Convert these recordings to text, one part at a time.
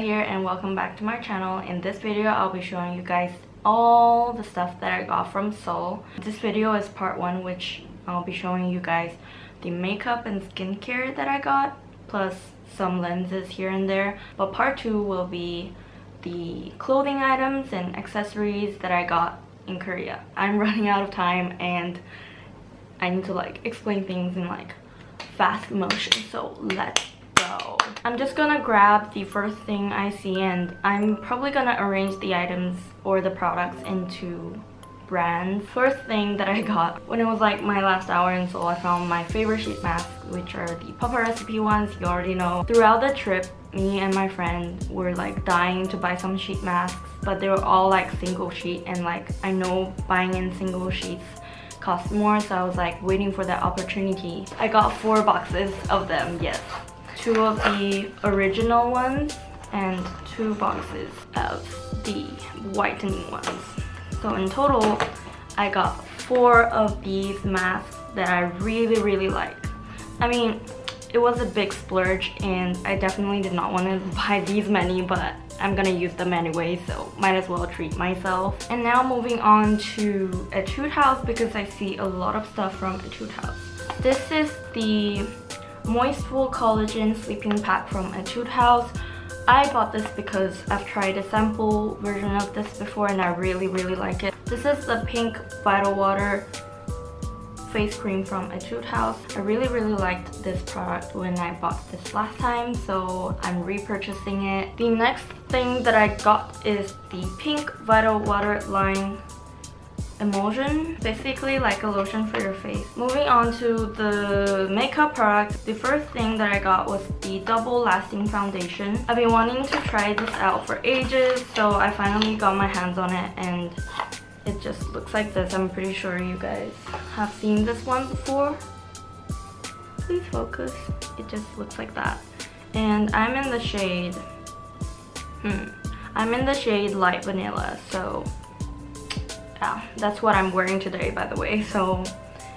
here and welcome back to my channel. In this video, I'll be showing you guys all the stuff that I got from Seoul. This video is part 1, which I'll be showing you guys the makeup and skincare that I got, plus some lenses here and there. But part 2 will be the clothing items and accessories that I got in Korea. I'm running out of time and I need to explain things in fast motion, so let's go. I'm just gonna grab the first thing I see and I'm probably gonna arrange the items or the products into brands. First thing that I got when it was my last hour in Seoul, I found my favorite sheet masks, which are the Papa Recipe ones. You already know. Throughout the trip, me and my friend were dying to buy some sheet masks, but they were all single sheet, and I know buying in single sheets cost more, so I was waiting for that opportunity. I got 4 boxes of them, yes. 2 of the original ones and 2 boxes of the whitening ones. So in total, I got 4 of these masks that I really like. I mean, it was a big splurge and I definitely did not want to buy these many, but I'm gonna use them anyway, so might as well treat myself. And now moving on to Etude House, because I see a lot of stuff from Etude House. This is the Moistfull Collagen Sleeping Pack from Etude House. I bought this because I've tried a sample version of this before and I really like it. This is the pink Vital Water face cream from Etude House. I really liked this product when I bought this last time, so I'm repurchasing it. The next thing that I got is the pink Vital Water Line Emulsion, basically like a lotion for your face. Moving on to the makeup products, the first thing that I got was the Double Lasting Foundation. I've been wanting to try this out for ages, so I finally got my hands on it and it just looks like this. I'm pretty sure you guys have seen this one before. Please focus. It just looks like that. And I'm in the shade Light Vanilla, so yeah, that's what I'm wearing today, by the way. So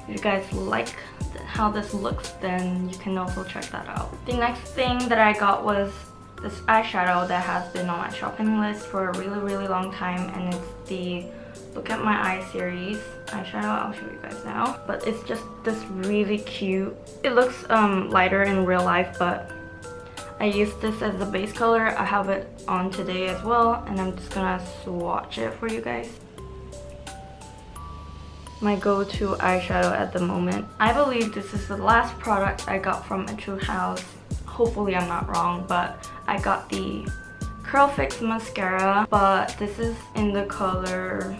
if you guys like how this looks, then you can also check that out. The next thing that I got was this eyeshadow that has been on my shopping list for a really long time, and it's the Look at My Eye series eyeshadow. I'll show you guys now, but it's just this really cute. It looks lighter in real life, but I used this as the base color. I have it on today as well, and I'm just gonna swatch it for you guys. My go-to eyeshadow at the moment. I believe this is the last product I got from Etude House. Hopefully I'm not wrong, but I got the Curl Fix mascara, but this is in the color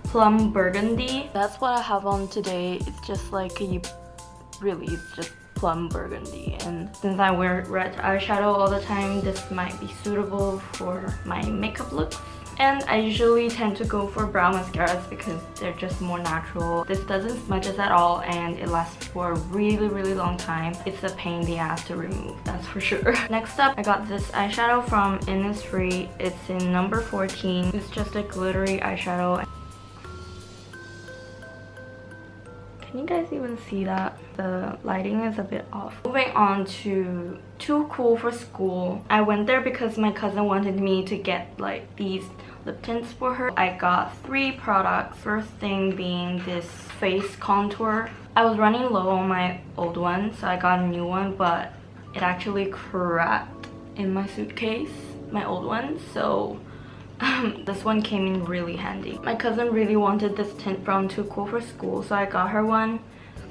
Plum Burgundy. That's what I have on today. It's just it's just plum burgundy, and since I wear red eyeshadow all the time, this might be suitable for my makeup looks. And I usually tend to go for brow mascaras because they're just more natural. This doesn't smudge us at all and it lasts for a really long time. It's a pain in the ass to remove, that's for sure. Next up, I got this eyeshadow from INNISFREE. It's in number 14. It's just a glittery eyeshadow. Can you guys even see that? The lighting is a bit off. Moving on to Too Cool for School. I went there because my cousin wanted me to get these lip tints for her. I got 3 products. First thing being this face contour. I was running low on my old one, so I got a new one, but it actually cracked in my suitcase, my old one, so this one came in really handy. My cousin really wanted this tint from Too Cool for School, so I got her one,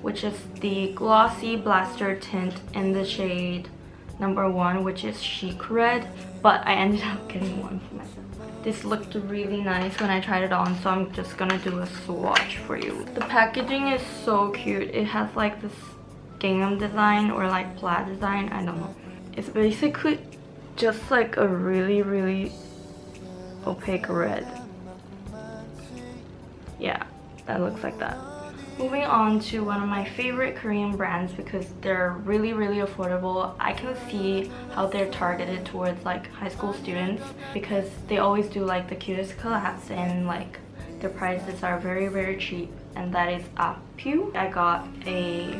which is the Glossy Blaster tint in the shade number 1, which is Chic Red, but I ended up getting one for myself. This looked really nice when I tried it on, so I'm just gonna do a swatch for you. The packaging is so cute. It has this gingham design or plaid design, I don't know. It's basically just a really opaque red. Yeah, that looks like that. Moving on to one of my favorite Korean brands because they're really affordable. I can see how they're targeted towards high school students because they always do the cutest collabs, and their prices are very cheap, and that is HAUL. I got a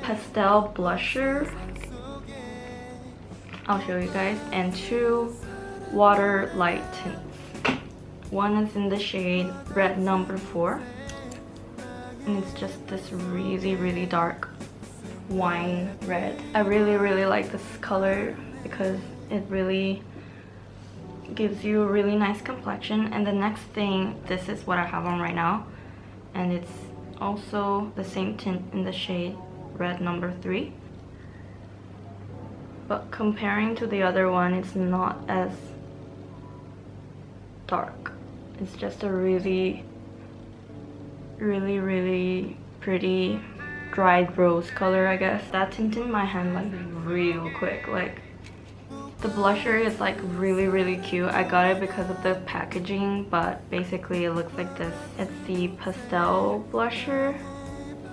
Pastel Blusher I'll show you guys, and 2 water light tints. One is in the shade Red Number 4, and it's just this really dark wine red. I really like this color because it really gives you a really nice complexion. And the next thing, this is what I have on right now, and it's also the same tint in the shade Red Number 3, but comparing to the other one, it's not as dark. It's just a really pretty dried rose color, I guess. That tint in my hand like real quick. Like, the blusher is like really cute. I got it because of the packaging, but basically it looks like this. It's the Pastel Blusher.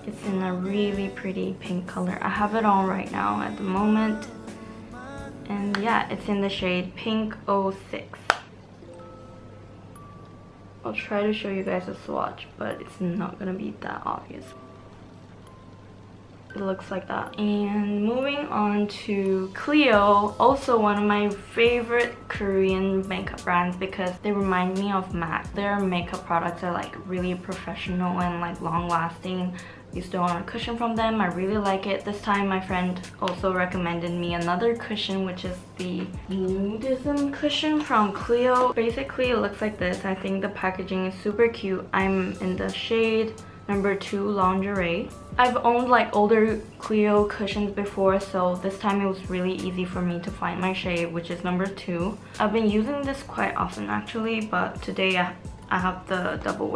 It's in a really pretty pink color. I have it on right now at the moment, and yeah, it's in the shade Pink 06. I'll try to show you guys a swatch, but it's not gonna be that obvious. It looks like that. And moving on to CLIO, also one of my favorite Korean makeup brands because they remind me of MAC. Their makeup products are like really professional and like long lasting. I used to own a cushion from them. I really like it. This time my friend also recommended me another cushion, which is the Nudism cushion from CLIO. Basically it looks like this. I think the packaging is super cute. I'm in the shade number 2 Lingerie. I've owned like older CLIO cushions before, so this time it was really easy for me to find my shade, which is number 2. I've been using this quite often actually, but today I have the double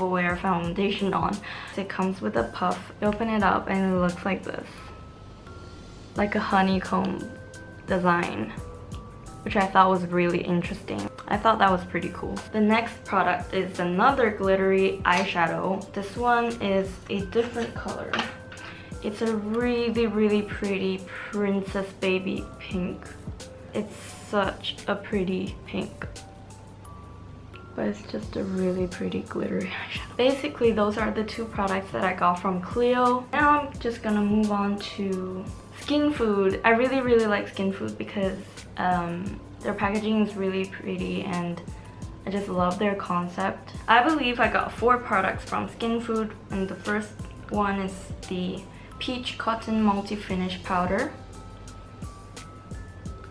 wear foundation on. It comes with a puff. You open it up and it looks like this, like a honeycomb design, which I thought was really interesting. I thought that was pretty cool. The next product is another glittery eyeshadow. This one is a different color. It's a really pretty princess baby pink. It's such a pretty pink, but it's just a really pretty glittery eyeshadow. Basically, those are the 2 products that I got from CLIO. Now I'm just gonna move on to Skin Food. I really like Skin Food because their packaging is really pretty and I just love their concept. I believe I got 4 products from Skin Food, and the first one is the Peach Cotton Multi-Finish Powder.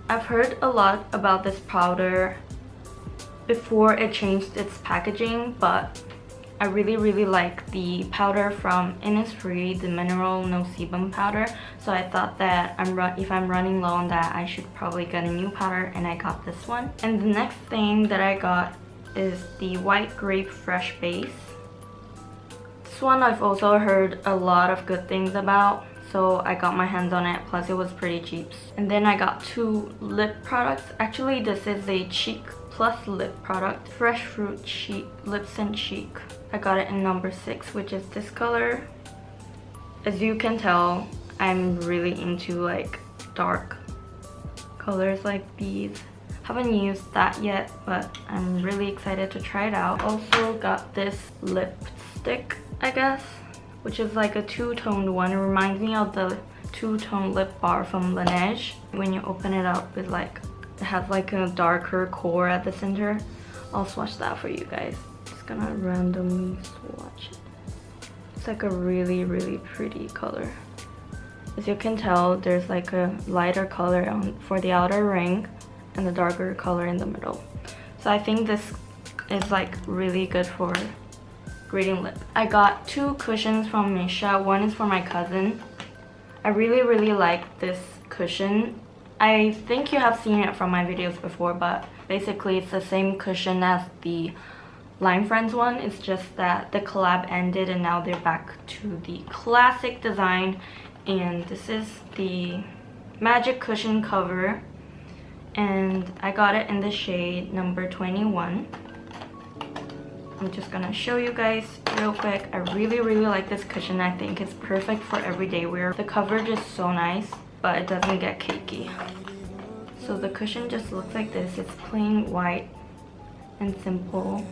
I've heard a lot about this powder before it changed its packaging, but I really like the powder from INNISFREE, the mineral no sebum powder. So I thought that if I'm running low on that, I should probably get a new powder, and I got this one. And the next thing that I got is the White Grape Fresh Base. This one I've also heard a lot of good things about, so I got my hands on it, plus it was pretty cheap. And then I got 2 lip products. Actually, this is a cheek plus lip product, Fresh Fruit Chic Lip Scent Chic. I got it in number 6, which is this color. As you can tell, I'm really into like dark colors like these. Haven't used that yet, but I'm really excited to try it out. Also got this lipstick, I guess, which is like a 2-toned one. It reminds me of the 2-tone lip bar from Laneige. When you open it up, it has like a darker core at the center. I'll swatch that for you guys. Just gonna randomly swatch it. It's like a really pretty color. As you can tell, there's like a lighter color for the outer ring and the darker color in the middle. So I think this is like really good for grading lip. I got 2 cushions from Misha. One is for my cousin. I really like this cushion. I think you have seen it from my videos before, but basically it's the same cushion as the Lime Friends one. It's just that the collab ended and now they're back to the classic design. And this is the Magic Cushion cover, and I got it in the shade number 21. I'm just gonna show you guys real quick. I really like this cushion. I think it's perfect for everyday wear. The coverage is so nice, but it doesn't get cakey. So the cushion just looks like this. It's plain white and simple.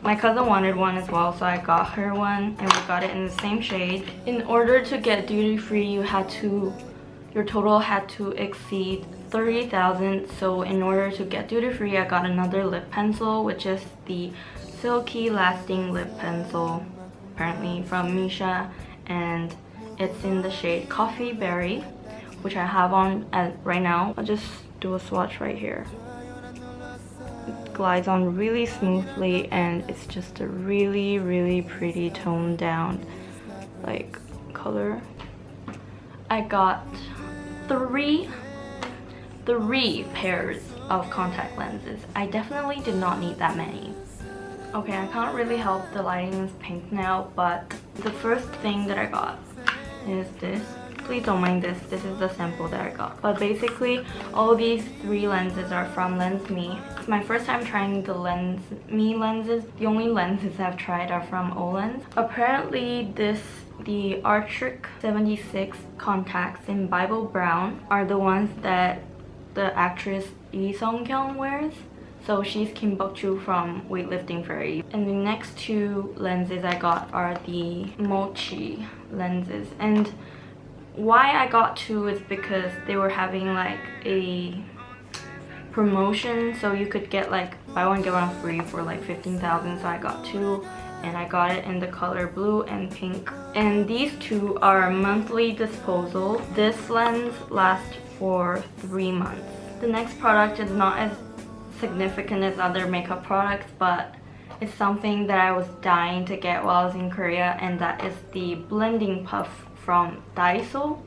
My cousin wanted one as well, so I got her one, and we got it in the same shade. In order to get duty free, you had to your total had to exceed 30,000. So in order to get duty free, I got another lip pencil, which is the Silky Lasting Lip Pencil, apparently from Misha, and it's in the shade Coffee Berry, which I have on right now. I'll just do a swatch right here. It glides on really smoothly, and it's just a really pretty toned down like color. I got three pairs of contact lenses. I definitely did not need that many. Okay, I can't really help the lighting is pink now, but the first thing that I got is this. Please don't mind this. This is the sample that I got. But basically, all these 3 lenses are from LensMe. It's my first time trying the LensMe lenses. The only lenses I've tried are from Olens. Apparently, the Arctic 76 contacts in Bible Brown are the ones that the actress Lee Sung-kyung wears. So she's Kim Bok-chu from Weightlifting Fairy. And the next 2 lenses I got are the Mochi lenses. And why I got 2 is because they were having like a promotion, so you could get like buy one get one free for like 15,000. So I got 2, and I got it in the color blue and pink. And these 2 are monthly disposal. This lens lasts for 3 months. The next product is not as significant as other makeup products, but it's something that I was dying to get while I was in Korea, and that is the blending puff from Daiso.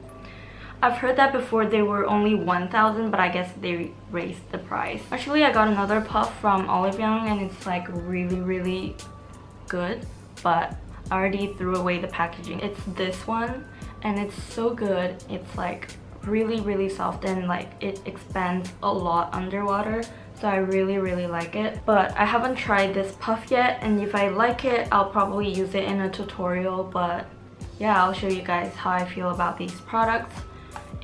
I've heard that before they were only 1,000, but I guess they raised the price. Actually, I got another puff from Olive Young, and it's like really good, but I already threw away the packaging. It's this one, and it's so good. It's like really soft, and like it expands a lot underwater. So I really like it. But I haven't tried this puff yet, and if I like it, I'll probably use it in a tutorial. But yeah, I'll show you guys how I feel about these products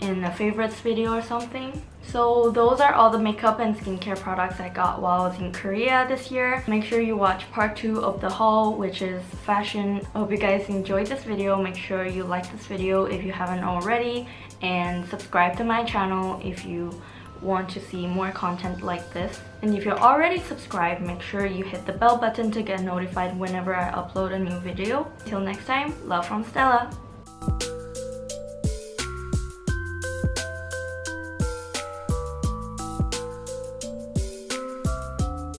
in a favorites video or something. So those are all the makeup and skincare products I got while I was in Korea this year. Make sure you watch part 2 of the haul, which is fashion. I hope you guys enjoyed this video. Make sure you like this video if you haven't already, and subscribe to my channel if you want to see more content like this. And if you're already subscribed, make sure you hit the bell button to get notified whenever I upload a new video. Till next time, love from Stella.